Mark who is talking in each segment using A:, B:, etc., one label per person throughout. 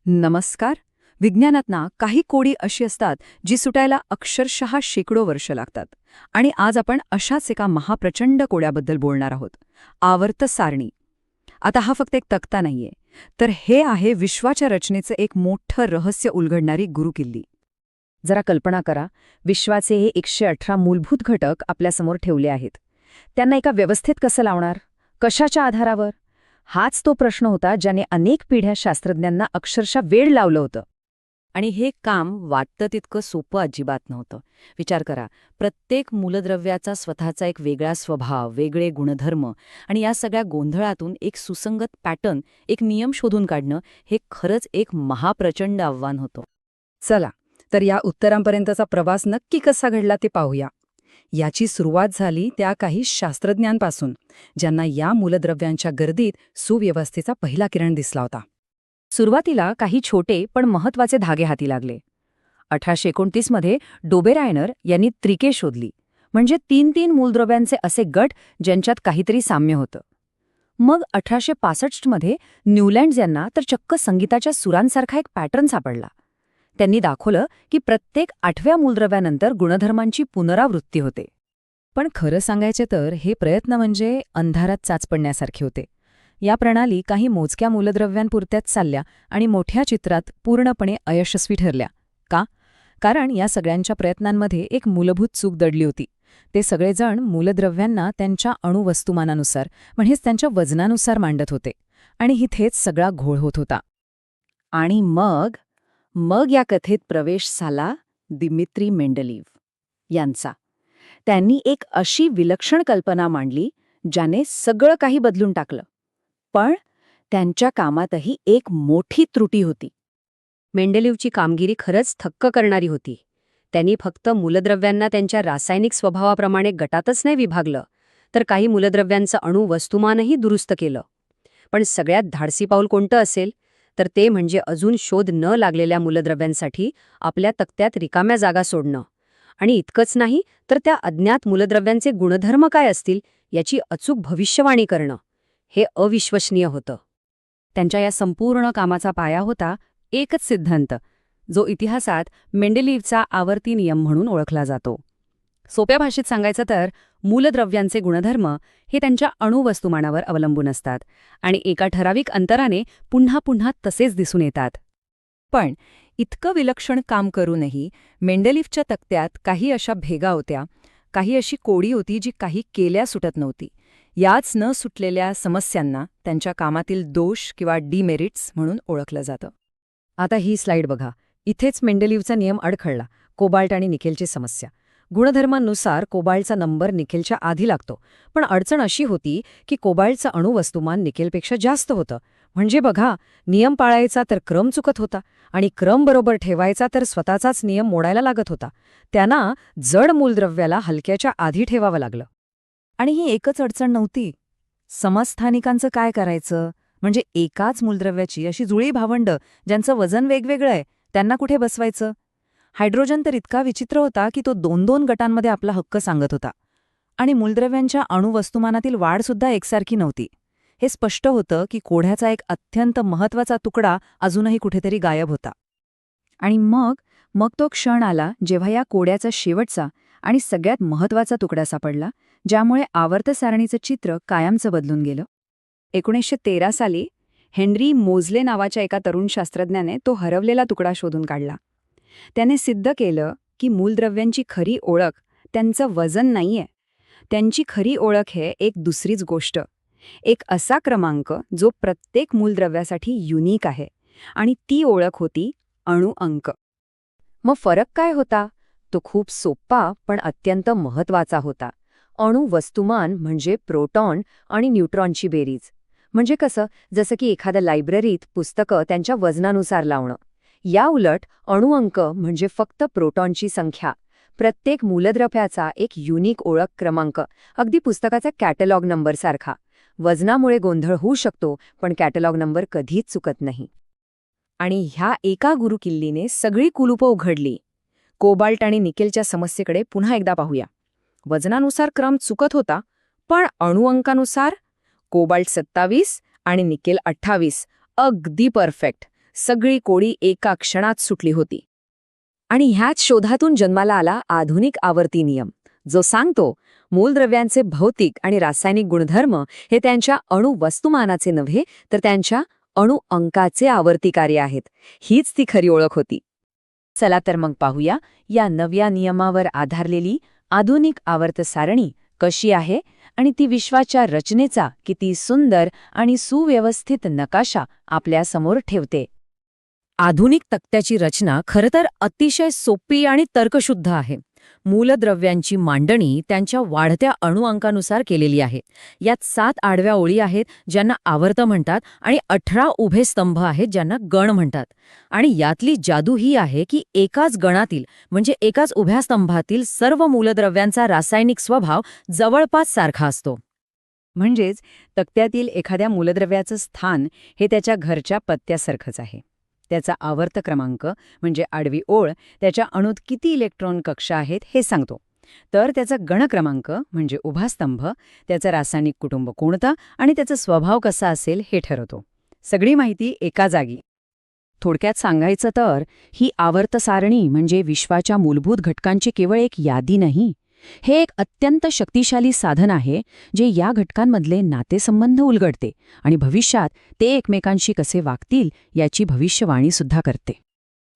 A: नमस्कार. विज्ञानात ना काही कोडी अशी असतात जी सुटायला अक्षरशः शेकडो वर्ष लागतात. आणि आज आपण अशाच एका महाप्रचंड कोड्याबद्दल बोलणार आहोत. आवर्त सारणी. आता हा फक्त एक तक्ता नाहीये, तर हे आहे विश्वाच्या रचनेचं एक मोठं रहस्य उलगडणारी गुरुकिल्ली. जरा कल्पना करा, विश्वाचे हे 118 मूलभूत घटक आपल्यासमोर ठेवले आहेत. त्यांना एका व्यवस्थेत कसं लावणार? कशाच्या आधारावर? हाच तो प्रश्न होता ज्याने अनेक पिढ्या शास्त्रज्ञांना अक्षरशः वेड लावलं होतं. आणि हे काम वाटतं तितकं सोपं अजिबात नव्हतं. विचार करा, प्रत्येक मूलद्रव्याचा स्वतःचा एक वेगळा स्वभाव, वेगळे गुणधर्म आणि या सगळ्या गोंधळातून एक सुसंगत पॅटर्न, एक नियम शोधून काढणं हे खरंच एक महाप्रचंड आव्हान होतं. चला, तर या उत्तरांपर्यंतचा प्रवास नक्की कसा घडला ते पाहूया. याची सुरुवात झाली त्या काही शास्त्रज्ञांपासून, ज्यांना या मूलद्रव्यांच्या गर्दीत सुव्यवस्थेचा पहिला किरण दिसला होता. सुरुवातीला काही छोटे पण महत्वाचे धागे हाती लागले. 1829 मध्ये डोबेरायनर यांनी त्रिके शोधली, म्हणजे 3 मूलद्रव्यांचे असे गट ज्यांच्यात काहीतरी साम्य होतं. मग 1865 मध्ये न्यूलँड्स यांना तर चक्क संगीताच्या सुरांसारखा एक पॅटर्न सापडला. त्यांनी दाखवलं की प्रत्येक 8व्या मूलद्रव्यानंतर गुणधर्मांची पुनरावृत्ती होते. पण खरं सांगायचे तर हे प्रयत्न म्हणजे अंधारात चाच पडण्यासारखे होते. या प्रणाली काही मोजक्या मूलद्रव्यांपुरत्याच चालल्या आणि मोठ्या चित्रात पूर्णपणे अयशस्वी ठरल्या. का? कारण या सगळ्यांच्या प्रयत्नांमध्ये एक मूलभूत चूक दडली होती. ते सगळेजण मूलद्रव्यांना त्यांच्या अणुवस्तुमानानुसार, म्हणजेच त्यांच्या वजनानुसार मांडत होते. आणि इथेच सगळा घोळ होत होता. आणि मग या कथेत प्रवेश झाला दिमित्री मेंडलीव्ह यांचा. त्यांनी एक अशी विलक्षण कल्पना मांडली ज्याने सगळं काही बदलून टाकलं. पण त्यांच्या कामातही एक मोठी त्रुटी होती. मेंडलीव्हची कामगिरी खरंच थक्क करणारी होती. त्यांनी फक्त मूलद्रव्यांना त्यांच्या रासायनिक स्वभावाप्रमाणे गटातच नाही विभागलं, तर काही मूलद्रव्यांचं अणुवस्तुमानही दुरुस्त केलं. पण सगळ्यात धाडसी पाऊल कोणतं असेल, तर ते म्हणजे अजून शोध न लागलेल्या मूलद्रव्यांसाठी आपल्या तक्त्यात रिकाम्या जागा सोडणं. आणि इतकंच नाही, तर त्या अज्ञात मूलद्रव्यांचे गुणधर्म काय असतील याची अचूक भविष्यवाणी करणं. हे अविश्वसनीय होतं. त्यांच्या या संपूर्ण कामाचा पाया होता एकच सिद्धांत, जो इतिहासात मेंडलीव्हचा आवर्ती नियम म्हणून ओळखला जातो. सोप्या भाषेत सांगायचं तर मूलद्रव्यांचे गुणधर्म हे त्यांच्या अणुवस्तुमानावर अवलंबून असतात आणि एका ठराविक अंतराने पुन्हा पुन्हा तसेच दिसून येतात. पण इतकं विलक्षण काम करूनही मेंडलीव्हच्या तक्त्यात काही अशा भेगा होत्या, काही अशी कोडी होती जी काही केल्या सुटत नव्हती. याच न सुटलेल्या समस्यांना त्यांच्या कामातील दोष किंवा डिमेरिट्स म्हणून ओळखलं जातं. आता ही स्लाईड बघा. इथेच मेंडलीव्हचा नियम अडखळला. कोबाल्ट आणि निकेलची समस्या. गुणधर्मांनुसार कोबाल्टचा नंबर निकेलच्या आधी लागतो, पण अडचण अशी होती की कोबाल्टचं अणुवस्तुमान निकेलपेक्षा जास्त होतं. म्हणजे बघा, नियम पाळायचा तर क्रम चुकत होता आणि क्रम बरोबर ठेवायचा तर स्वतःचाच नियम मोडायला लागत होता. त्यांना जड मूलद्रव्याला हलक्याच्या आधी ठेवावं लागलं. आणि ही एकच अडचण नव्हती. समस्थानिकांचं काय करायचं? म्हणजे एकाच मूलद्रव्याची अशी जुळी भावंडं ज्यांचं वजन वेगवेगळं आहे, त्यांना कुठे बसवायचं? हायड्रोजन तर इतका विचित्र होता की तो 2 गटांमध्ये आपला हक्क सांगत होता. आणि मूलद्रव्यांच्या अणुवस्तुमानातील वाढसुद्धा एकसारखी नव्हती. हे स्पष्ट होतं की कोड्याचा एक अत्यंत महत्त्वाचा तुकडा अजूनही कुठेतरी गायब होता. आणि मग तो क्षण आला जेव्हा या कोड्याचा शेवटचा आणि सगळ्यात महत्त्वाचा तुकडा सापडला, ज्यामुळे आवर्त सारणीचं चित्र कायमचं बदलून गेलं. 1913 साली हेनरी मोझले नावाच्या एका तरुण शास्त्रज्ञाने तो हरवलेला तुकडा शोधून काढला. त्याने सिद्ध केलं की मूलद्रव्यांची खरी ओळख त्यांचं वजन नाहीये. त्यांची खरी ओळख हे एक दुसरीच गोष्ट, एक असा क्रमांक जो प्रत्येक मूलद्रव्यासाठी युनिक आहे. आणि ती ओळख होती अणुअंक. मग फरक काय होता? तो खूप सोपा पण अत्यंत महत्त्वाचा होता. अणुवस्तुमान म्हणजे प्रोटॉन आणि न्यूट्रॉनची बेरीज. म्हणजे कसं? जसं की एखाद्या लायब्ररीत पुस्तकं त्यांच्या वजनानुसार लावणं. या उलट अणुअंक म्हणजे फक्त प्रोटॉनची संख्या. प्रत्येक मूलद्रव्याचा एक युनिक ओळख क्रमांक, अगदी पुस्तकाचा कॅटलॉग नंबरसारखा. वजनामुळे गोंधळ होऊ शकतो, पण कॅटलॉग नंबर कधीच चुकत नाही. आणि ह्या एका गुरुकिल्लीने सगळी कुलूपं उघडली. कोबाल्ट आणि निकेलच्या समस्येकडे पुन्हा एकदा पाहूया. वजनानुसार क्रम चुकत होता, पण अणुअंकानुसार कोबाल्ट 27 आणि निकेल 28 अगदी परफेक्ट. सगळी कोडी एका क्षणात सुटली होती. आणि ह्याच शोधातून जन्माला आला आधुनिक आवर्ती नियम, जो सांगतो मूलद्रव्यांचे भौतिक आणि रासायनिक गुणधर्म हे त्यांच्या अणु वस्तुमानाचे नव्हे, तर त्यांच्या अणु अंकाचे आवर्ती कार्य आहेत. हीच ती खरी ओळख होती. चला तर मग पाहूया या नव्या नियमावर आधारलेली आधुनिक आवर्त सारणी कशी आहे आणि ती विश्वाच्या रचनेचा किती सुंदर आणि सुव्यवस्थित नकाशा आपल्यासमोर ठेवते. आधुनिक तक्त्याची रचना खरं तर अतिशय सोपी आणि तर्कशुद्ध आहे. मूलद्रव्यांची मांडणी त्यांच्या वाढत्या अणुअंकानुसार केलेली आहे. यात 7 आडव्या ओळी आहेत ज्यांना आवर्त म्हणतात आणि 18 उभे स्तंभ आहेत ज्यांना गण म्हणतात. आणि यातली जादू ही आहे की एकाच गणातील म्हणजे एकाच उभ्या स्तंभातील सर्व मूलद्रव्यांचा रासायनिक स्वभाव जवळपास सारखा असतो. म्हणजेच तक्त्यातील एखाद्या मूलद्रव्याचं स्थान हे त्याच्या घरच्या पत्त्यासारखंच आहे. त्याचा आवर्त क्रमांक म्हणजे आडवी ओळ त्याच्या अणूत किती इलेक्ट्रॉन कक्षा आहेत हे सांगतो. तर त्याचा गण क्रमांक म्हणजे उभा स्तंभ त्याचं रासायनिक कुटुंब कोणतं आणि त्याचा स्वभाव कसा असेल हे ठरवतो. सगळी माहिती एका जागी. थोडक्यात सांगायचं तर ही आवर्त सारणी म्हणजे विश्वाच्या मूलभूत घटकांची केवळ एक यादी नाही. हे एक अत्यंत शक्तिशाली साधन आहे जे या घटकांमधले नातेसंबंध उलगडते आणि भविष्यात ते एकमेकांशी कसे वागतील याची भविष्यवाणी सुद्धा करते.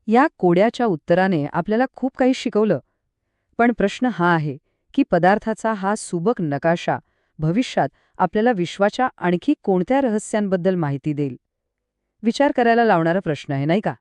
A: या कोड्याच्या उत्तराने आपल्याला खूप काही शिकवलं. पण प्रश्न हा आहे की पदार्थाचा हा सुबक नकाशा भविष्यात आपल्याला विश्वाच्या आणखी कोणत्या रहस्यांबद्दल माहिती देईल? विचार करायला लावणारा प्रश्न आहे, नाही का?